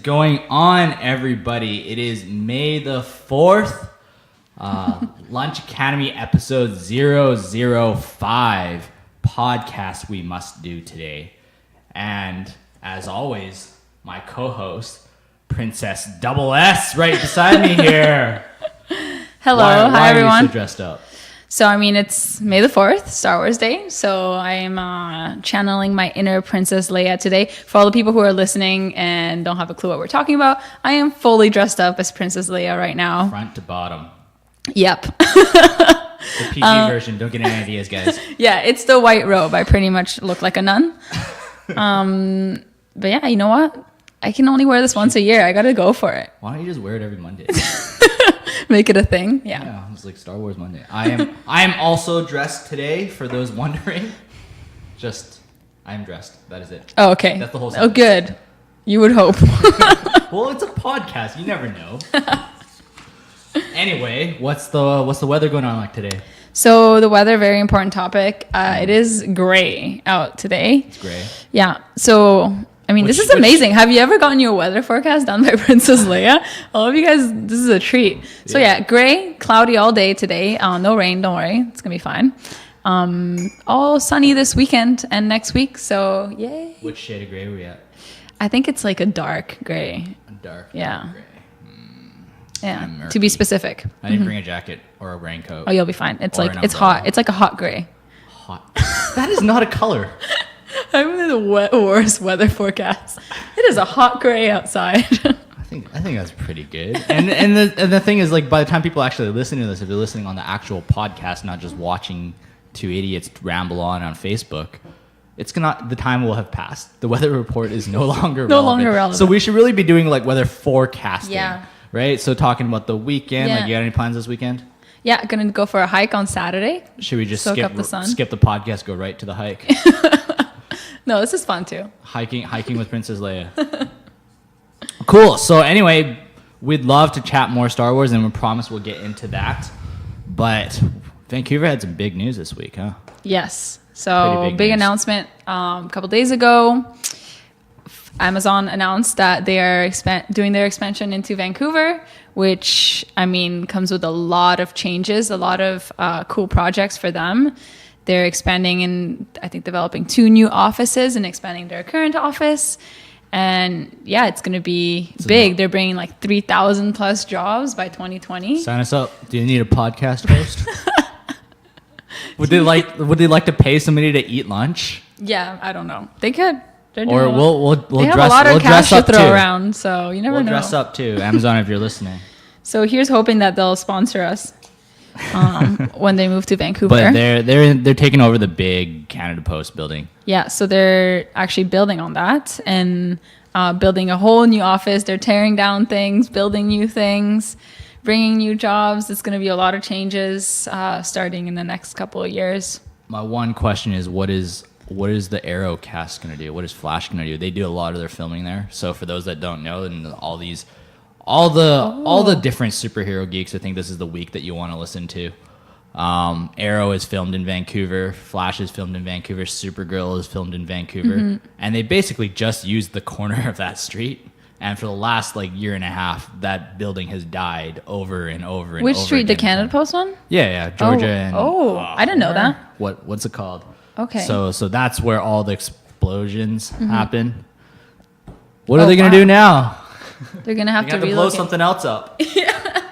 going on, everybody? It is May the 4th, Lunch Academy episode 005 podcast we must do today. And as always, my co-host, Princess Double S, right beside me here. Hello, why hi everyone. Are you so dressed up? So, I mean, it's May the 4th, Star Wars Day. So I am channeling my inner Princess Leia today. For all the people who are listening and don't have a clue what we're talking about, I am fully dressed up as Princess Leia right now. Front to bottom. Yep. The PG version. Don't get any ideas, guys. Yeah, it's the white robe. I pretty much look like a nun. But yeah, you know what? I can only wear this once a year. I got to go for it. Why don't you just wear it every Monday? Make it a thing. Yeah. Yeah, it's like Star Wars Monday. I am also dressed today, for those wondering. I am dressed. That is it. Oh, okay. That's the whole sentence. Oh, good. You would hope. Well, it's a podcast. You never know. Anyway, what's the weather going on like today? So the weather, very important topic. It is gray out today. It's gray. Yeah. So, I mean, this is amazing. Have you ever gotten your weather forecast done by Princess Leia? All of you guys, this is a treat. So yeah, gray, cloudy all day today. No rain, don't worry. It's going to be fine. All sunny this weekend and next week. So, yay. Which shade of gray are we at? I think it's like a dark gray. A dark gray. Yeah. To be specific. I didn't bring a jacket or a raincoat. Oh, you'll be fine. It's hot. It's like a hot gray. Hot. That is not a color. I'm in the worst weather forecast. It is a hot gray outside. I think that's pretty good. And the thing is, like, by the time people actually listen to this, if they're listening on the actual podcast, not just watching two idiots ramble on Facebook, the time will have passed. The weather report is no longer relevant. So we should really be doing like weather forecasting. Yeah. Right? So talking about the weekend, like, you got any plans this weekend? Yeah, gonna go for a hike on Saturday. Should we just skip the podcast, go right to the hike? No, this is fun too. Hiking with Princess Leia. Cool. So anyway, we'd love to chat more Star Wars, and we promise we'll get into that. But Vancouver had some big news this week, huh? Yes. So big announcement a couple days ago. Amazon announced that they are doing their expansion into Vancouver, which, I mean, comes with a lot of changes, a lot of cool projects for them. They're expanding and I think developing 2 new offices and expanding their current office. And yeah, it's going to be big. They're bringing like 3,000 plus jobs by 2020. Sign us up. Do you need a podcast host? Would they like to pay somebody to eat lunch? Yeah, I don't know. They could. Or we'll have a lot of cash to throw around, so you never know. We'll dress up too. Amazon, if you're listening. So here's hoping that they'll sponsor us when they move to Vancouver. But they're taking over the big Canada Post building. Yeah, so they're actually building on that and building a whole new office. They're tearing down things, building new things, bringing new jobs. It's going to be a lot of changes starting in the next couple of years. My one question is, what is the Arrow cast going to do? What is Flash going to do? They do a lot of their filming there. So for those that don't know, and all the different superhero geeks, I think this is the week that you want to listen to. Arrow is filmed in Vancouver. Flash is filmed in Vancouver. Supergirl is filmed in Vancouver. And they basically just used the corner of that street. And for the last year and a half, that building has died over and over and over. Which street? The Canada Post one? Yeah, Georgia. I didn't know that. What's it called? Okay. So that's where all the explosions happen. What are they going to do now? They're going to have to blow something else up. Yeah.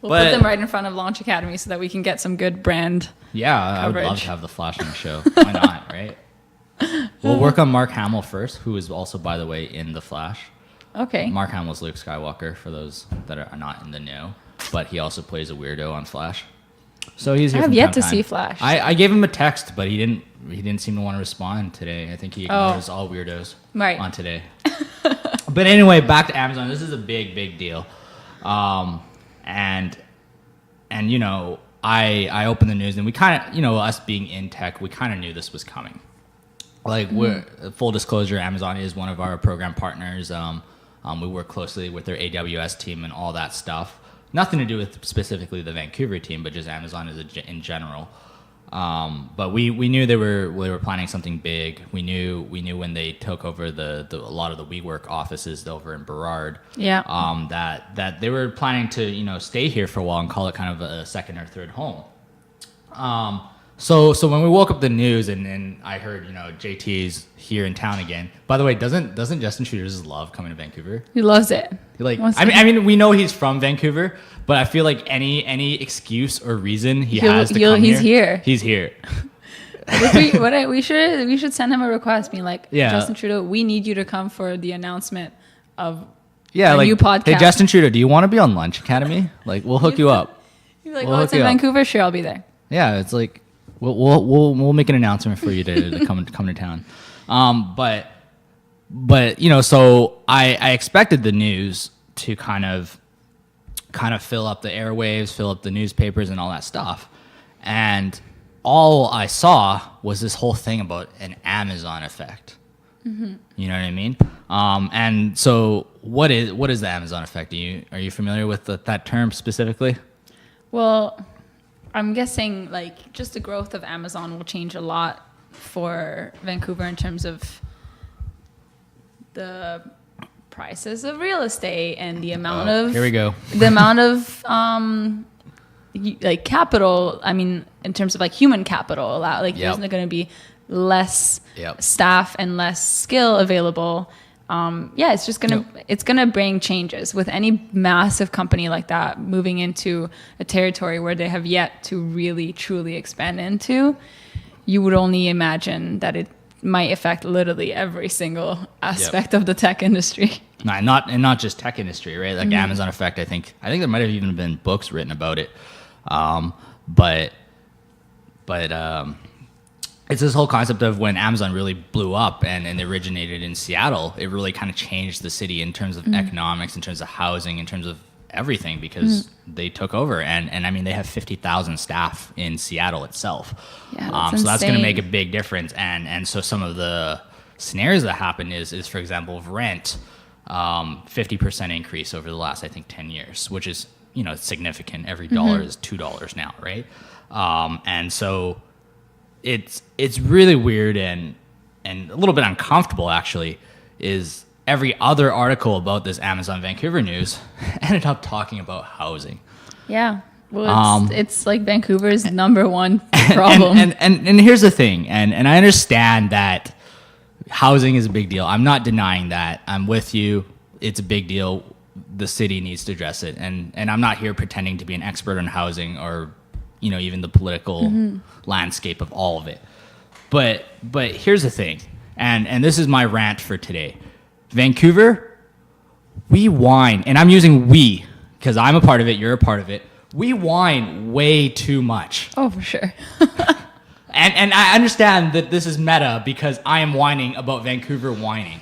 We'll put them right in front of Launch Academy so that we can get some good brand coverage. I would love to have the Flash on the show. Why not, right? We'll work on Mark Hamill first, who is also, by the way, in The Flash. Okay. Mark Hamill's Luke Skywalker, for those that are not in the know. But he also plays a weirdo on Flash. So he's here. I have yet to see Flash. I gave him a text, but he didn't seem to want to respond today. I think he ignores all weirdos on today. But anyway, back to Amazon. This is a big deal. And you know, I opened the news, and we kind of, you know, us being in tech, we kind of knew this was coming. We're full disclosure, Amazon is one of our program partners. We work closely with their AWS team and all that stuff. Nothing to do with specifically the Vancouver team, but just Amazon in general. But we knew they were planning something big. We knew when they took over a lot of the WeWork offices over in Burrard. Yeah. That they were planning to stay here for a while and call it kind of a second or third home. So when we woke up the news and I heard JT's here in town again. By the way, doesn't Justin Trudeau just love coming to Vancouver? He loves it. I mean we know he's from Vancouver, but I feel like any excuse or reason he has to come here, he's here. We should send him a request, being like, Justin Trudeau, we need you to come for the announcement of a new podcast. Hey, Justin Trudeau, do you want to be on Lunch Academy? Like, we'll hook you up. He's like, it's in Vancouver. Sure, I'll be there. Yeah, it's like we'll make an announcement for you to come to town. But so I expected the news to kind of fill up the airwaves, fill up the newspapers and all that stuff. And all I saw was this whole thing about an Amazon effect. Mm-hmm. You know what I mean? And so what is the Amazon effect? Are you familiar with that term specifically? Well, I'm guessing like just the growth of Amazon will change a lot for Vancouver in terms of the prices of real estate and the amount of here we go. The amount of like capital. I mean, in terms of like human capital, there's going to be less staff and less skill available. It's just gonna bring changes with any massive company like that moving into a territory where they have yet to really truly expand into. You would only imagine that it might affect literally every single aspect of the tech industry. Not just tech industry, right? Like Amazon effect. I think there might have even been books written about it. But it's this whole concept of when Amazon really blew up and it originated in Seattle, it really kind of changed the city in terms of economics, in terms of housing, in terms of everything, because they took over. And I mean, they have 50,000 staff in Seattle itself. Yeah, so that's going to make a big difference. And so some of the scenarios that happen is for example, of rent, 50% increase over the last, I think, 10 years, which is, significant. Every dollar is $2 now, right? And so it's really weird and a little bit uncomfortable, actually, is every other article about this Amazon Vancouver news ended up talking about housing. Yeah. Well, it's like Vancouver's number one problem. And here's the thing, and I understand that housing is a big deal. I'm not denying that. I'm with you. It's a big deal. The city needs to address it. And I'm not here pretending to be an expert on housing or even the political landscape of all of it. But here's the thing, and this is my rant for today. Vancouver, we whine, and I'm using we because I'm a part of it, you're a part of it. We whine way too much. Oh, for sure. And I understand that this is meta because I am whining about Vancouver whining.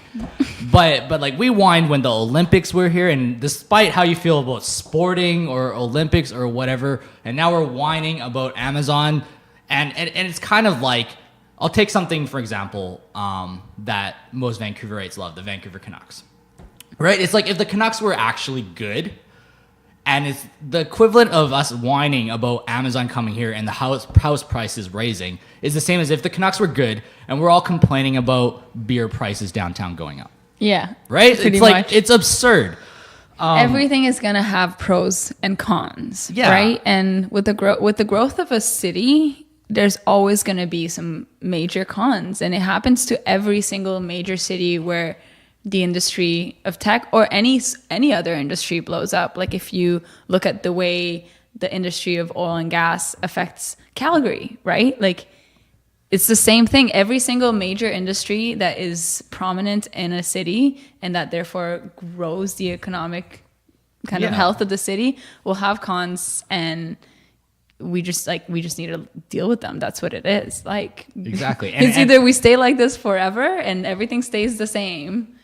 But like we whined when the Olympics were here, and despite how you feel about sporting or Olympics or whatever, and now we're whining about Amazon, and it's kind of like, I'll take something, for example, that most Vancouverites love, the Vancouver Canucks. Right? It's like if the Canucks were actually good, and it's the equivalent of us whining about Amazon coming here and the house prices raising is the same as if the Canucks were good and we're all complaining about beer prices downtown going up. Yeah. Right? It's like much. It's absurd. Everything is going to have pros and cons. Yeah. Right? And with the growth of a city, there's always going to be some major cons. And it happens to every single major city where the industry of tech or any other industry blows up. Like if you look at the way the industry of oil and gas affects Calgary, right? Like it's the same thing. Every single major industry that is prominent in a city and that therefore grows the economic kind of health of the city will have cons, and we just need to deal with them. That's what it is. Like exactly. It's either we stay like this forever and everything stays the same,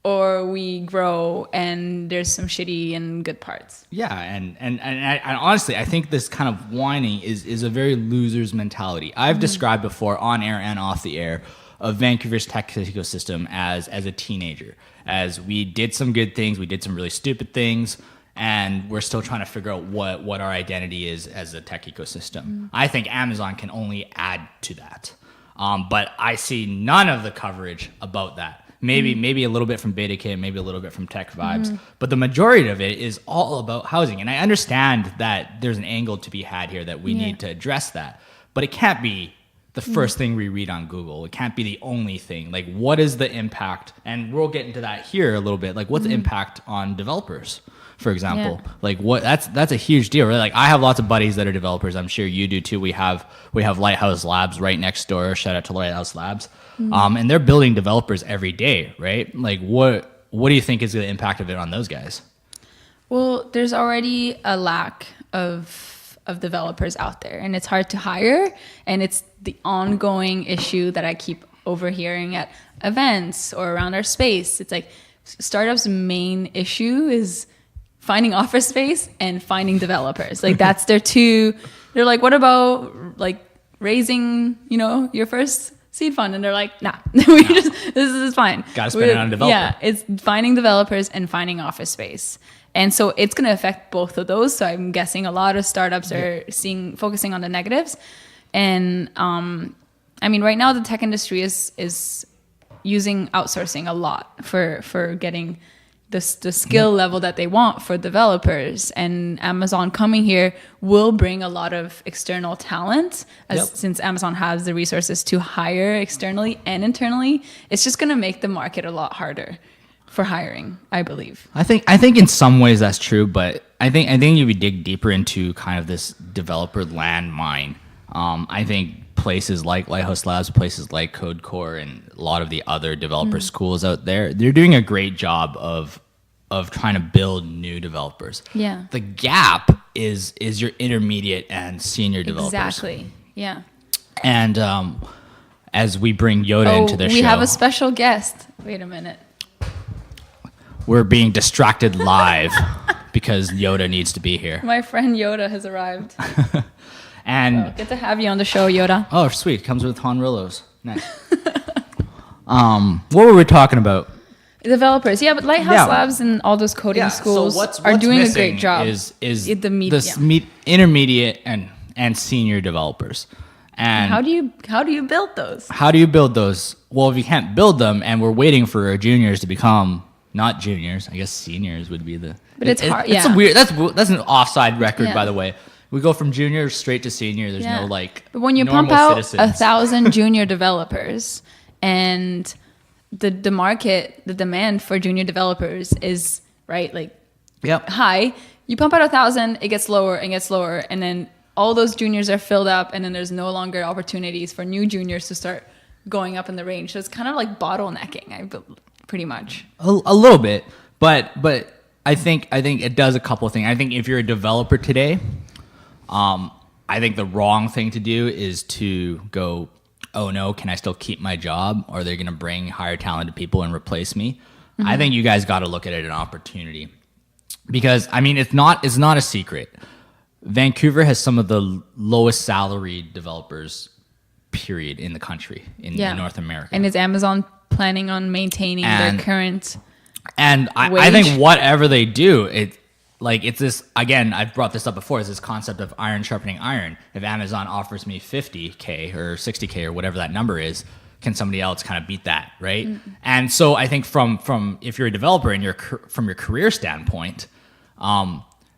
or we grow and there's some shitty and good parts. Yeah, and I honestly, I think this kind of whining is a very loser's mentality. I've described before, on air and off the air, of Vancouver's tech ecosystem as a teenager. As we did some good things, we did some really stupid things, and we're still trying to figure out what our identity is as a tech ecosystem. I think Amazon can only add to that. But I see none of the coverage about that. Maybe a little bit from BetaKit, maybe a little bit from Tech Vibes, but the majority of it is all about housing. And I understand that there's an angle to be had here that we need to address that, but it can't be the first thing we read on Google. It can't be the only thing. Like, what is the impact? And we'll get into that here a little bit. Like, what's the impact on developers, for example? Like, what? That's a huge deal, right? Like, I have lots of buddies that are developers. I'm sure you do too. We have Lighthouse Labs right next door. Shout out to Lighthouse Labs. And they're building developers every day, right? Like, what do you think is the impact of it on those guys? Well, there's already a lack of developers out there, and it's hard to hire, and it's the ongoing issue that I keep overhearing at events or around our space. It's like startups' main issue is finding office space and finding developers. Like, that's their two. They're like, what about like raising, your first seed fund? And they're like, nah, this is fine. Gotta spend it on a developer. Yeah, it's finding developers and finding office space. And so it's going to affect both of those. So I'm guessing a lot of startups are focusing on the negatives. And right now the tech industry is using outsourcing a lot for getting the skill level that they want for developers. And Amazon coming here will bring a lot of external talent, since Amazon has the resources to hire externally and internally. It's just going to make the market a lot harder for hiring, I believe. I think in some ways that's true, but I think if we dig deeper into kind of this developer landmine, I think places like Lighthouse Labs, places like CodeCore, and a lot of the other developer schools out there, they're doing a great job of trying to build new developers. Yeah. The gap is your intermediate and senior developers. Exactly. Yeah. And as we bring Yoda into the show, we have a special guest. Wait a minute. We're being distracted live because Yoda needs to be here. My friend Yoda has arrived. And so, good to have you on the show, Yoda. Oh, sweet. Comes with Han Rillos. Nice. What were we talking about? Developers. Yeah, but Lighthouse Labs and all those coding schools are doing a great job. Is the intermediate and senior developers. And how do you build those? How do you build those? Well, if you can't build them and we're waiting for our juniors to become not juniors, I guess seniors would be the. But it's hard. It's a weird. That's an offside record, by the way. We go from junior straight to senior. There's no like. But when you pump out 1,000 junior developers, and the market, the demand for junior developers is high. You pump out 1,000, it gets lower and gets lower, and then all those juniors are filled up, and then there's no longer opportunities for new juniors to start going up in the range. So it's kind of like bottlenecking, pretty much. A little bit, but I think it does a couple of things. I think if you're a developer today, I think the wrong thing to do is to go, oh no, can I still keep my job? Or are they going to bring higher talented people and replace me? Mm-hmm. I think you guys got to look at it as an opportunity, because it's not a secret. Vancouver has some of the lowest salaried developers, period, in the country, in North America. And is Amazon planning on maintaining their current And I think whatever they do, it's this, again, I've brought this up before, is this concept of iron sharpening iron. If Amazon offers me $50K or $60K or whatever that number is, can somebody else kind of beat that, right? Mm-hmm. And so I think from if you're a developer and from your career standpoint,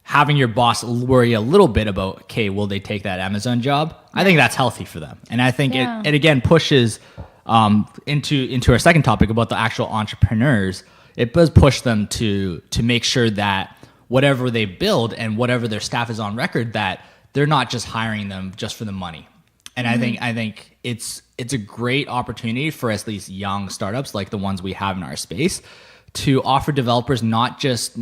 having your boss worry a little bit about, okay, will they take that Amazon job? I think that's healthy for them. And I think it again pushes into our second topic about the actual entrepreneurs. It does push them to make sure that whatever they build and whatever their staff is on record, that they're not just hiring them just for the money. And I think it's a great opportunity for at least young startups like the ones we have in our space to offer developers not just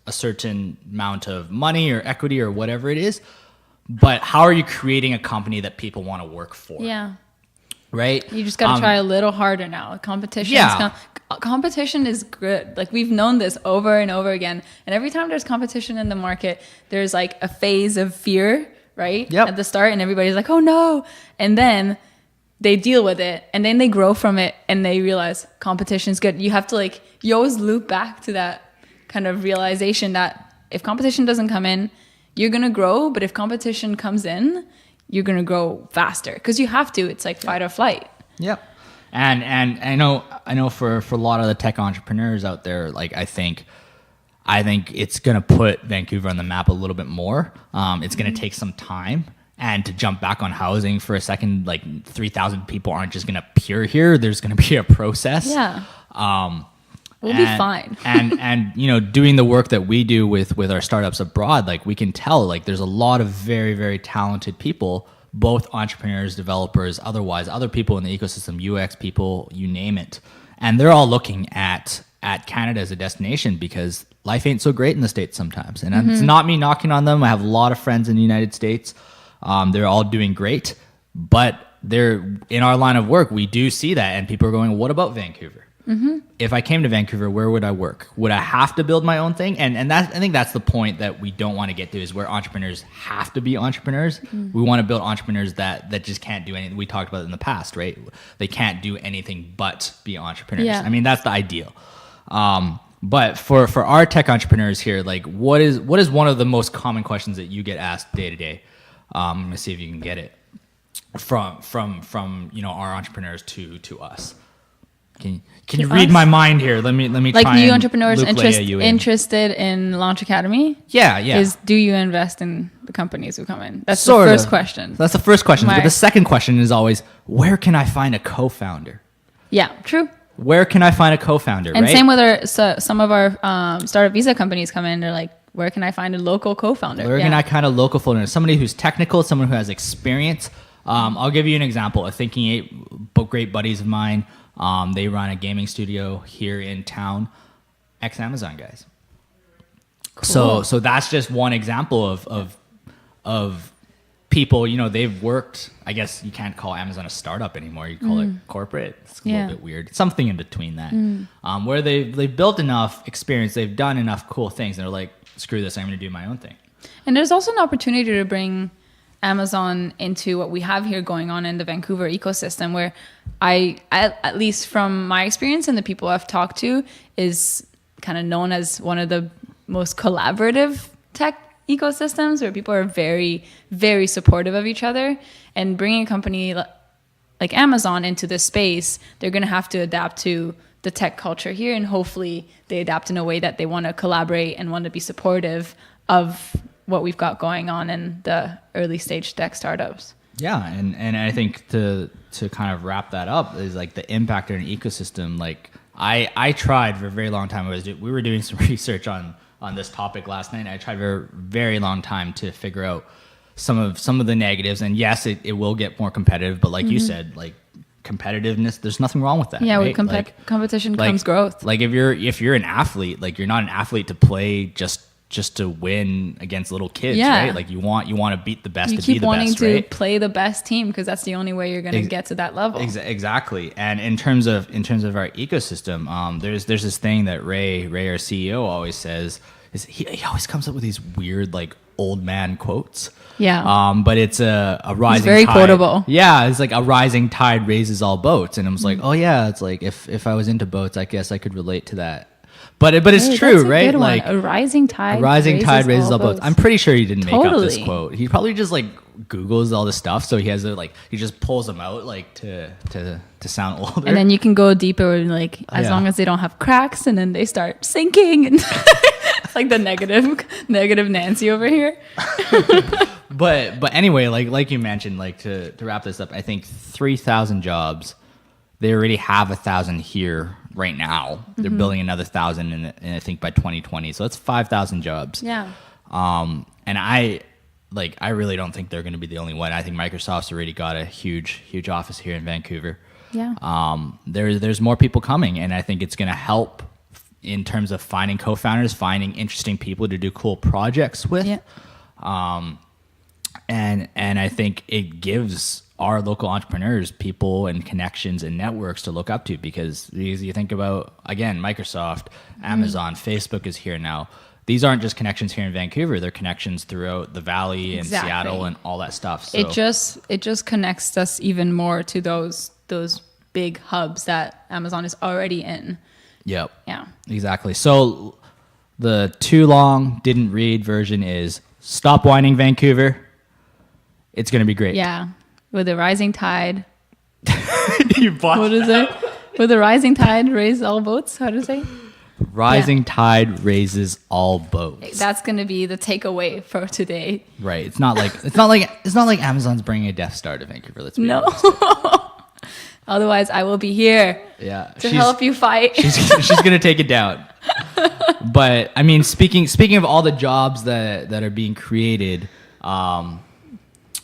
a certain amount of money or equity or whatever it is, but how are you creating a company that people want to work for? Yeah. Right? You just got to try a little harder now. Competition is good. Like, we've known this over and over again. And every time there's competition in the market, there's like a phase of fear, right? Yep. At the start, and everybody's like, oh no. And then they deal with it, and then they grow from it, and they realize competition is good. You have to you always loop back to that kind of realization that if competition doesn't come in, you're going to grow. But if competition comes in, you're going to grow faster because you have to. It's like fight or flight. Yep. And I know for a lot of the tech entrepreneurs out there, like I think it's going to put Vancouver on the map a little bit more. It's going to take some time. And to jump back on housing for a second, like 3,000 people aren't just going to appear here. There's going to be a process. Yeah. We'll be fine. and you know, doing the work that we do with our startups abroad, like we can tell like there's a lot of very, very talented people, both entrepreneurs, developers, otherwise, other people in the ecosystem, UX people, you name it. And they're all looking at Canada as a destination because life ain't so great in the States sometimes. And it's not me knocking on them. I have a lot of friends in the United States. They're all doing great, but they're in our line of work. We do see that, and people are going, "What about Vancouver? If I came to Vancouver, where would I work? Would I have to build my own thing?" And I think that's the point that we don't want to get to is where entrepreneurs have to be entrepreneurs. We want to build entrepreneurs that just can't do anything. We talked about it in the past, right? They can't do anything but be entrepreneurs. Yeah. I mean, that's the ideal. But for our tech entrepreneurs here, like what is one of the most common questions that you get asked day to day? I'm gonna see if you can get it from you know our entrepreneurs to us. Can you read my mind here? Let me like try new and entrepreneurs interested in Launch Academy. Yeah. Is do you invest in the companies who come in? That's the first question. That's the first question. But the second question is always, where can I find a co-founder? Yeah, true. Where can I find a co-founder? And right? same with some of our startup visa companies come in. They're like, where can I find a local co-founder? Where can I find a local founder? Somebody who's technical, someone who has experience. I'll give you an example. A Thinking Eight, great buddies of mine. They run a gaming studio here in town. Ex-Amazon guys. Cool. So that's just one example of people. You know, they've worked. I guess you can't call Amazon a startup anymore. You call it corporate. It's a little bit weird. Something in between that. Where they've built enough experience, they've done enough cool things, and they're like, screw this, I'm going to do my own thing. And there's also an opportunity to bring Amazon into what we have here going on in the Vancouver ecosystem, where I at least from my experience and the people I've talked to, is kind of known as one of the most collaborative tech ecosystems, where people are very, very supportive of each other. And bringing a company like Amazon into this space, they're going to have to adapt to the tech culture here, and hopefully they adapt in a way that they want to collaborate and want to be supportive of what we've got going on in the early stage tech startups. Yeah, and I think to kind of wrap that up is like the impact on an ecosystem. Like I tried for a very long time. We were doing some research on this topic last night. I tried for a very long time to figure out some of the negatives. And yes, it will get more competitive, but like you said, like competitiveness, there's nothing wrong with that. Yeah, right? With competition comes growth. Like if you're an athlete, like you're not an athlete to play just to win against little kids, right? Like you want to beat the best to be the best, right? You keep wanting to play the best team because that's the only way you're going to get to that level. Exactly. And in terms of our ecosystem, there's this thing that Ray, our CEO, always says. Is he always comes up with these weird like old man quotes. Yeah. But it's a rising. It's very tide. Quotable. Yeah, it's like a rising tide raises all boats, and I was like, oh yeah, it's like if I was into boats, I guess I could relate to that. But it's true, right? Like a rising tide raises all boats. I'm pretty sure he didn't make up this quote. He probably just like Googles all this stuff, so he has it like he just pulls them out like to sound older. And then you can go deeper, like as long as they don't have cracks, and then they start sinking, and it's like the negative Nancy over here. But anyway, like you mentioned, like to wrap this up, I think 3,000 jobs. They already have 1,000 here right now. They're building another 1,000 in I think by 2020. So that's 5,000 jobs. Yeah. And I really don't think they're going to be the only one. I think Microsoft's already got a huge office here in Vancouver. Yeah. There's more people coming, and I think it's going to help in terms of finding co-founders, finding interesting people to do cool projects with. Yeah. And I think it gives our local entrepreneurs people and connections and networks to look up to, because you think about, again, Microsoft, Amazon, Facebook is here now. These aren't just connections here in Vancouver, they're connections throughout the valley and Seattle and all that stuff. So it just connects us even more to those big hubs that Amazon is already in. Yep. Yeah. Exactly. So The too long, didn't read version is Stop Whining Vancouver. It's going to be great. Yeah. With the rising tide. You bought What is it? With the rising tide, raise all boats. How to say? Rising tide raises all boats. That's going to be the takeaway for today. Right. It's not like Amazon's bringing a Death Star to Vancouver. Let's be honest. Otherwise, I will be here. Yeah. To help you fight. She's going to take it down. But I mean, speaking of all the jobs that are being created,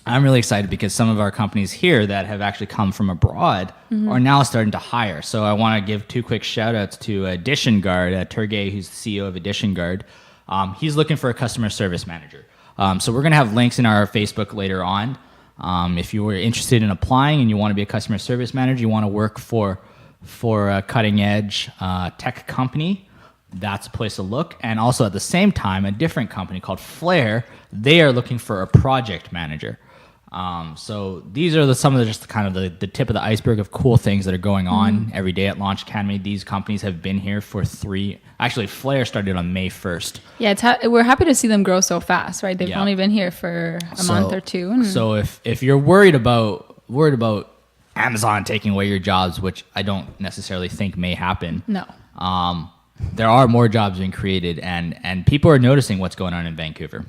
I'm really excited because some of our companies here that have actually come from abroad are now starting to hire. So I want to give 2 quick shout outs to Edition Guard, Turgay, who's the CEO of Edition Guard. He's looking for a customer service manager. So we're going to have links in our Facebook later on. If you were interested in applying and you want to be a customer service manager, you want to work for a cutting edge tech company, that's a place to look. And also at the same time, a different company called Flare, they are looking for a project manager. So these are some of the tip of the iceberg of cool things that are going on every day at Launch Academy. These companies have been here for actually Flare started on May 1st. Yeah, we're happy to see them grow so fast, right? They've only been here for a month or two. So if you're worried about Amazon taking away your jobs, which I don't necessarily think may happen. No. There are more jobs being created and people are noticing what's going on in Vancouver.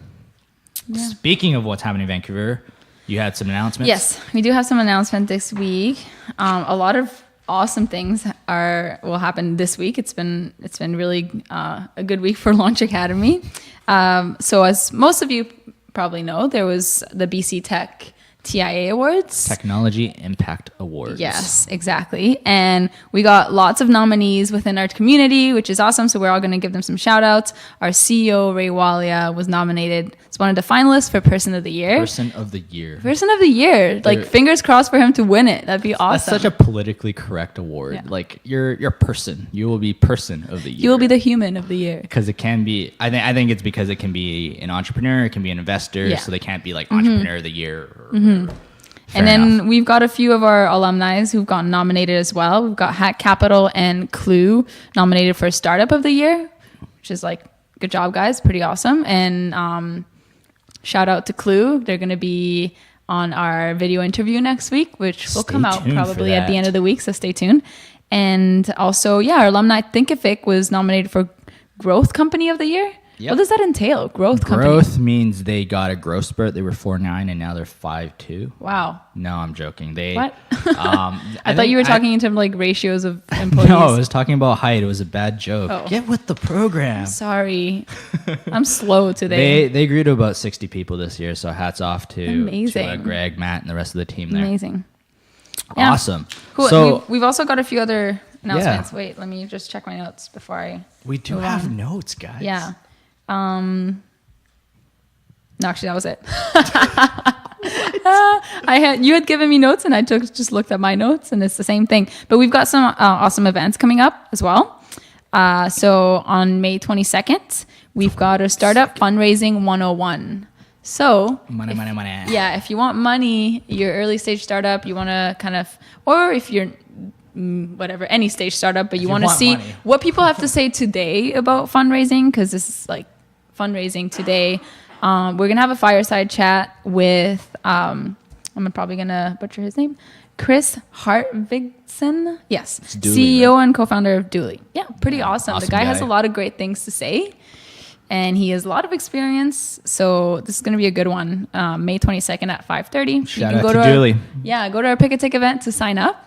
Yeah. Speaking of what's happening in Vancouver, you had some announcements? Yes, we do have some announcements this week. A lot of awesome things will happen this week. It's been really a good week for Launch Academy. So as most of you probably know, there was the BC Tech TIA Awards. Technology Impact Awards. Yes, exactly. And we got lots of nominees within our community, which is awesome. So we're all going to give them some shout outs. Our CEO, Ray Walia, was nominated as one of the finalists for Person of the Year. Person of the Year. Person of the Year. Like, fingers crossed for him to win it. That'd be awesome. That's such a politically correct award. Yeah. Like, you're person. You will be Person of the Year. You will be the Human of the Year. Because it can be, I think it's because it can be an entrepreneur, it can be an investor, so they can't be like Entrepreneur of the Year or and then we've got a few of our alumni who've gotten nominated as well. We've got Hack Capital and Clue nominated for Startup of the Year, which is like, good job, guys. Pretty awesome. And shout out to Clue. They're going to be on our video interview next week, which will come out probably at the end of the week. So stay tuned. And also, our alumni Thinkific was nominated for Growth Company of the Year. Yep. What does that entail? Growth company. Growth means they got a growth spurt. They were 4.9 and now they're 5.2. Wow. No, I'm joking. What? I thought you were talking in terms of like ratios of employees. No, I was talking about height. It was a bad joke. Oh. Get with the program. Sorry. I'm slow today. They grew to about 60 people this year. So hats off to Greg, Matt, and the rest of the team there. Amazing. Awesome. Cool. So we've also got a few other announcements. Yeah. Wait, let me just check my notes before I. We do have notes, guys. Yeah. No, actually, that was it. You had given me notes, and I just looked at my notes, and it's the same thing. But we've got some awesome events coming up as well. So on May 22nd, we've got a Startup Fundraising 101. So money. Yeah, if you want money, you're early stage startup, you want to or if you're whatever, any stage startup, but you want to see what people have to say today about fundraising, because this is like fundraising today. We're going to have a fireside chat with, I'm probably going to butcher his name, Chris Hartvigsen. Yes. Dooley, CEO and co-founder of Dooley. Yeah, pretty awesome. The guy has a lot of great things to say, and he has a lot of experience. So this is going to be a good one. May 22nd at 5:30. Shout out to Dooley. Go to our Pick a Tick event to sign up.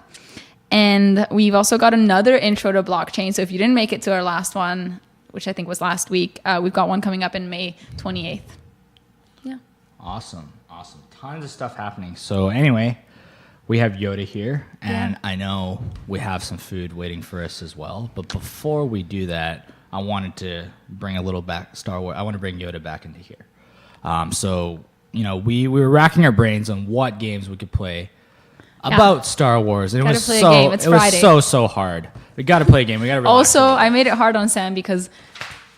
And we've also got another intro to blockchain. So if you didn't make it to our last one, which I think was last week, we've got one coming up in May 28th. Yeah. Awesome. Tons of stuff happening. So anyway, we have Yoda here, and I know we have some food waiting for us as well. But before we do that, I wanted to bring a little back Star Wars. I want to bring Yoda back into here. So, we were racking our brains on what games we could play about Star Wars. And it was Friday. so hard. We got to play a game. We got to relax. Also, I made it hard on Sam because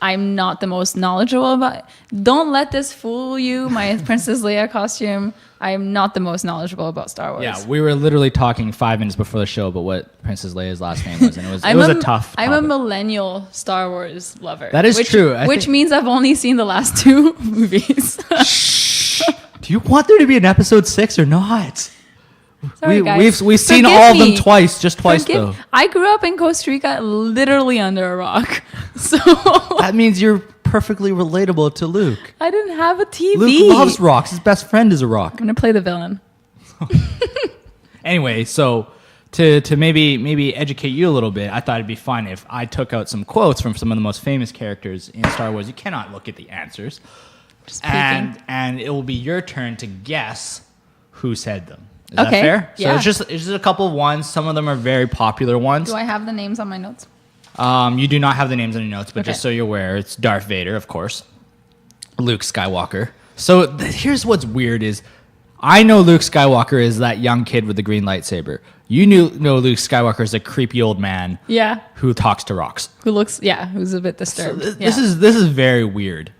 I'm not the most knowledgeable about. Don't let this fool you. My Princess Leia costume. I am not the most knowledgeable about Star Wars. Yeah, we were literally talking 5 minutes before the show about what Princess Leia's last name was, and it was a tough topic. I'm a millennial Star Wars lover. That is true. Which means I've only seen the last 2 movies. Shh. Do you want there to be an episode 6 or not? Sorry, guys. We've seen all of them twice, just twice though. I grew up in Costa Rica, literally under a rock, so that means you're perfectly relatable to Luke. I didn't have a TV. Luke loves rocks. His best friend is a rock. I'm gonna play the villain. Anyway, so to maybe educate you a little bit, I thought it'd be fun if I took out some quotes from some of the most famous characters in Star Wars. You cannot look at the answers, and it will be your turn to guess who said them. Is that fair? Yeah. So it's just a couple of ones. Some of them are very popular ones. Do I have the names on my notes? You do not have the names on your notes, but just so you're aware, it's Darth Vader, of course. Luke Skywalker. So here's what's weird is I know Luke Skywalker is that young kid with the green lightsaber. You know Luke Skywalker is a creepy old man who talks to rocks. Who's a bit disturbed. So this is very weird.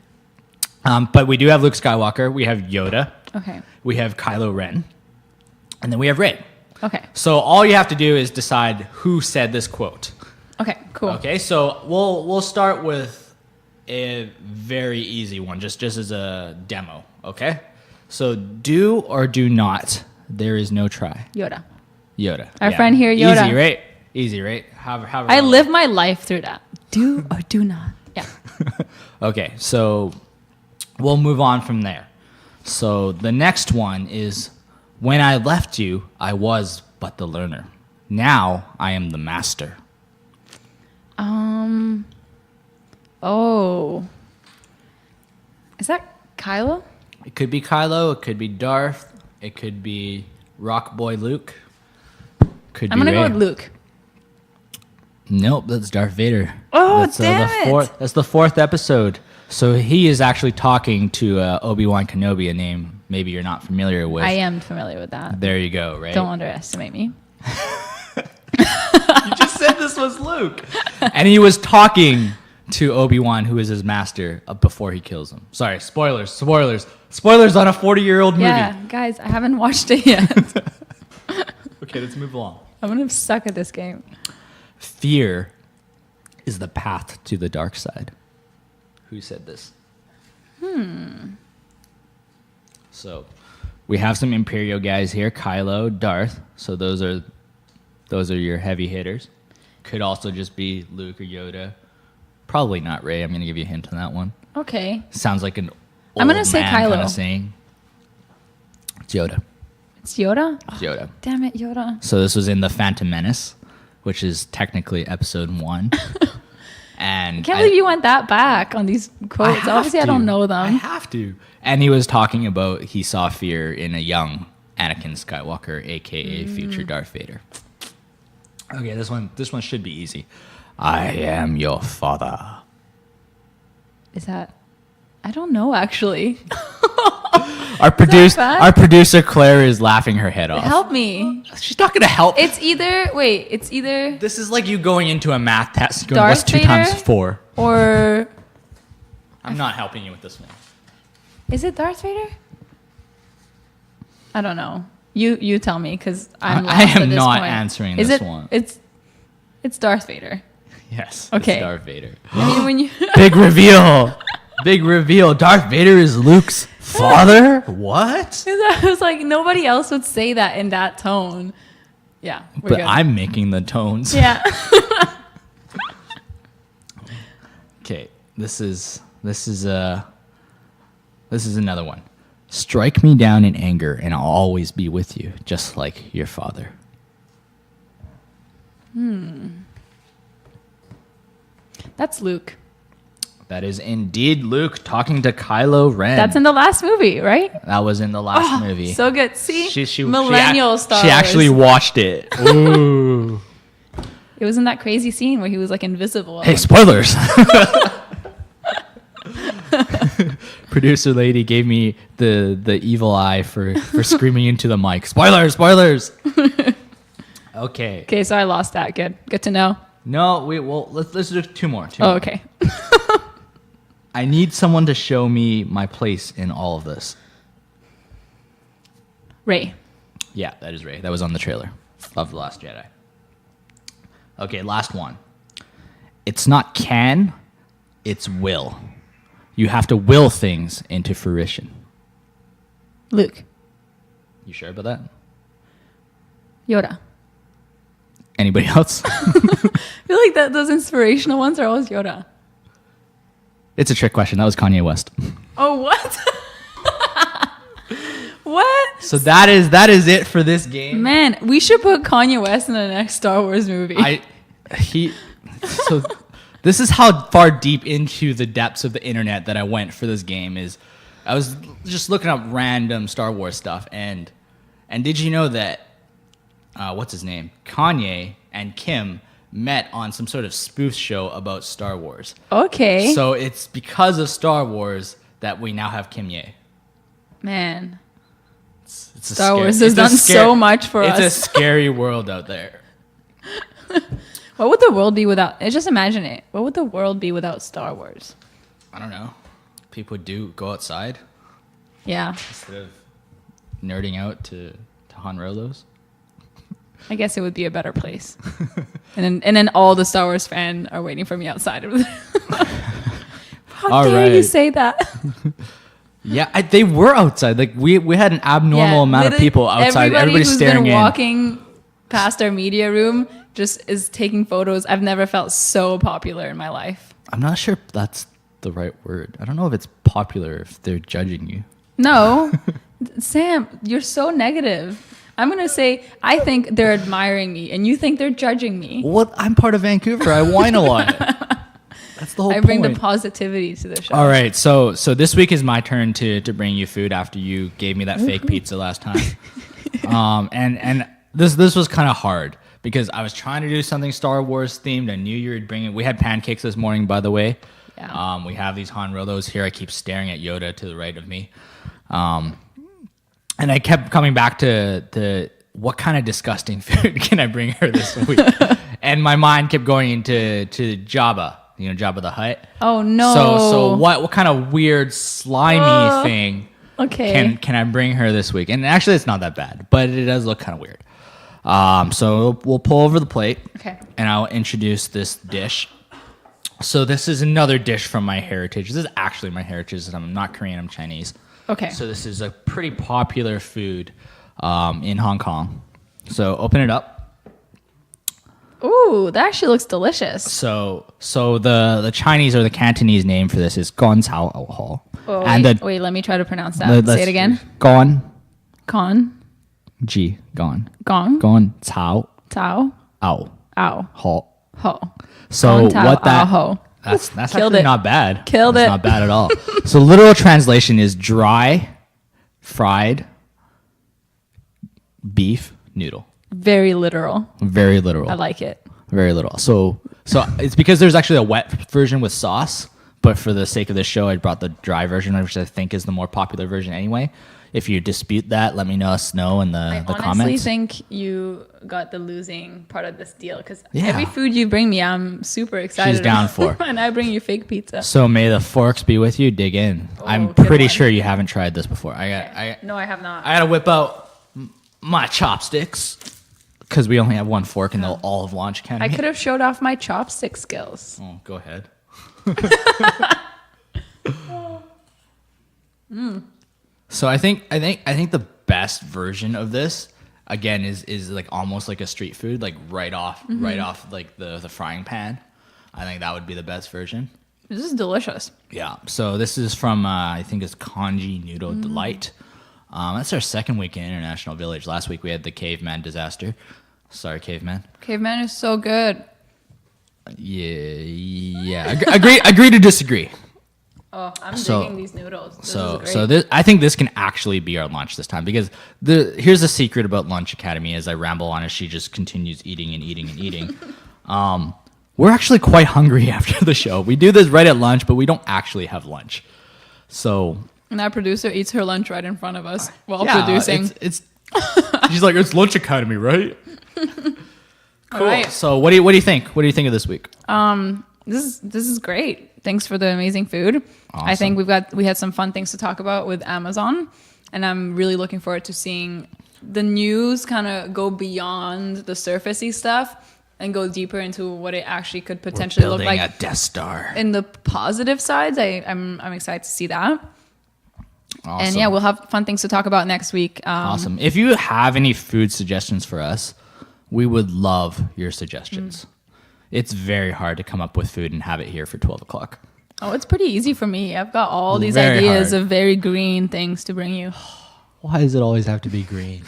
But we do have Luke Skywalker. We have Yoda. Okay. We have Kylo Ren. And then we have Rey. Okay. So all you have to do is decide who said this quote. Okay, cool. Okay, so we'll start with a very easy one, just as a demo. Okay, so do or do not. There is no try. Yoda. Our friend here, Yoda. Easy, right? I live my life through that. Do or do not. Yeah. Okay, so we'll move on from there. So the next one is, when I left you, I was but the learner. Now I am the master. Oh. Is that Kylo? It could be Kylo. It could be Darth. It could be Rock Boy Luke. I'm gonna go with Luke. Nope, that's Darth Vader. Oh, damn it! That's the 4th episode. So he is actually talking to Obi-Wan Kenobi, a name maybe you're not familiar with. I am familiar with that. There you go, right? Don't underestimate me. You just said this was Luke. And he was talking to Obi-Wan, who is his master, before he kills him. Sorry, spoilers on a 40-year-old movie. Yeah, guys, I haven't watched it yet. Okay, let's move along. I'm going to suck at this game. Fear is the path to the dark side. Who said this? So we have some Imperial guys here. Kylo, Darth. So those are your heavy hitters. Could also just be Luke or Yoda. Probably not Rey. I'm going to give you a hint on that one. Okay. Sounds like an old I'm going to say Kylo. Kind of saying. It's Yoda. It's Yoda? It's Yoda. Oh, damn it, Yoda. So this was in The Phantom Menace, which is technically episode 1. And I can't believe you went that back on these quotes. Obviously, I don't know them. I have to. And he was talking about he saw fear in a young Anakin Skywalker, a.k.a. future Darth Vader. Okay, this one should be easy. I am your father. Is that... I don't know, actually. Our producer Claire is laughing her head off. Help me. She's not going to help. It's either... This is like you going into a math test. Going, Darth what's 2 Vader times 4? Or... I'm not helping you with this one. Is it Darth Vader? I don't know. You tell me, because I'm lost I am at this not point. answering this one. It's Darth Vader. Yes. Okay. It's Darth Vader. I mean, when you Big reveal. Big reveal. Darth Vader is Luke's father? What? I was like, nobody else would say that in that tone. Yeah. But good. I'm making the tones. Yeah. Okay. This is another one. Strike me down in anger and I'll always be with you, just like your father. That's Luke. That is indeed Luke talking to Kylo Ren. That's in the last movie, right? That was in the last movie. So good. See? She Millennial Star Wars. She actually watched it. Ooh. It was in that crazy scene where he was like invisible. Hey, spoilers. Producer lady gave me the evil eye for screaming into the mic. Spoilers. Okay. Okay, so I lost that. Good to know. No, let's do 2 more. Okay. I need someone to show me my place in all of this. Rey. Yeah, that is Rey. That was on the trailer of The Last Jedi. Okay, last one. It's not can, it's will. You have to will things into fruition. Luke. You sure about that? Yoda. Anybody else? I feel like those inspirational ones are always Yoda. It's a trick question. That was Kanye West. Oh, what? What? So that is it for this game. Man, we should put Kanye West in the next Star Wars movie. So this is how far deep into the depths of the internet that I went for this game. Is I was just looking up random Star Wars stuff, and did you know that what's his name? Kanye and Kim met on some sort of spoof show about Star Wars. Okay. So it's because of Star Wars that we now have Kim Ye. Man. It's Star Wars has done so much for us. It's a scary world out there. What would the world be without... Just imagine it. What would the world be without Star Wars? I don't know. People do go outside. Yeah. Instead of nerding out to Han Rolos. I guess it would be a better place. and then all the Star Wars fans are waiting for me outside of How dare you say that? Yeah, they were outside. Like we had an abnormal amount of people outside. Everybody's staring in. Walking past our media room just is taking photos. I've never felt so popular in my life. I'm not sure if that's the right word. I don't know if it's popular if they're judging you. No. Sam, you're so negative. I'm going to say, I think they're admiring me, and you think they're judging me. Well, I'm part of Vancouver. I whine a lot. That's the whole point. I bring the positivity to the show. All right, so this week is my turn to bring you food after you gave me that fake pizza last time. And this was kind of hard because I was trying to do something Star Wars themed. I knew you would bring it. We had pancakes this morning, by the way. Yeah. We have these Han Rolos here. I keep staring at Yoda to the right of me. And I kept coming back to what kind of disgusting food can I bring her this week? And my mind kept going into Jabba, Jabba the Hutt. Oh no! So what kind of weird slimy thing can I bring her this week? And actually, it's not that bad, but it does look kind of weird. So we'll pull over the plate, and I'll introduce this dish. So this is another dish from my heritage. This is actually my heritage. I'm not Korean. I'm Chinese. Okay. So this is a pretty popular food in Hong Kong. So open it up. Ooh, that actually looks delicious. So the Chinese or the Cantonese name for this is gong cao ao. Oh, wait, let me try to pronounce that. Say it again. Gong. Gong. G. Gong. Gong. Gong cao. Cao. Ao. Ao. Ho. Ho. So gong, tao, what that... Ho. That's actually not bad. Killed it. It's not bad at all. So literal translation is dry, fried beef noodle. Very literal. Very literal. I like it. Very literal. So it's because there's actually a wet version with sauce, but for the sake of this show, I brought the dry version, which I think is the more popular version anyway. If you dispute that, let me know in the comments. I honestly think you got the losing part of this deal because every food you bring me, I'm super excited. She's down for. And I bring you fake pizza. So may the forks be with you. Dig in. I'm pretty sure you haven't tried this before. No, I have not. I gotta whip out my chopsticks because we only have one fork in the Olive Launch Academy. I could have showed off my chopstick skills. Oh, go ahead. So I think the best version of this again is like almost like a street food, like right off like the frying pan. I think that would be the best version. This is delicious. Yeah. So this is from I think it's Kanji Noodle Delight. That's our second week in International Village. Last week we had the caveman disaster. Sorry, caveman. Caveman is so good. Yeah. Agree to disagree. Oh, I'm digging these noodles. I think this can actually be our lunch this time because here's the secret about Lunch Academy as I ramble on as she just continues eating and eating and eating. We're actually quite hungry after the show. We do this right at lunch, but we don't actually have lunch. And our producer eats her lunch right in front of us while producing. She's like, it's Lunch Academy, right? Cool. Right. So what do you think? What do you think of this week? This is great. Thanks for the amazing food. Awesome. I think we had some fun things to talk about with Amazon, and I'm really looking forward to seeing the news kind of go beyond the surfacey stuff and go deeper into what it actually could potentially look like. A Deathstar. In the positive sides, I'm excited to see that. Awesome. And yeah, we'll have fun things to talk about next week. Awesome. If you have any food suggestions for us, we would love your suggestions. It's very hard to come up with food and have it here for 12 o'clock. Oh, it's pretty easy for me. I've got all these Very ideas hard. of very green things to bring you. Why does it always have to be green?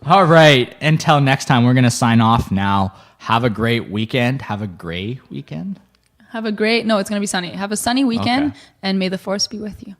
All right. Until next time, we're going to sign off now. Have a great weekend. Have a gray weekend. No, it's going to be sunny. Have a sunny weekend, and may the force be with you.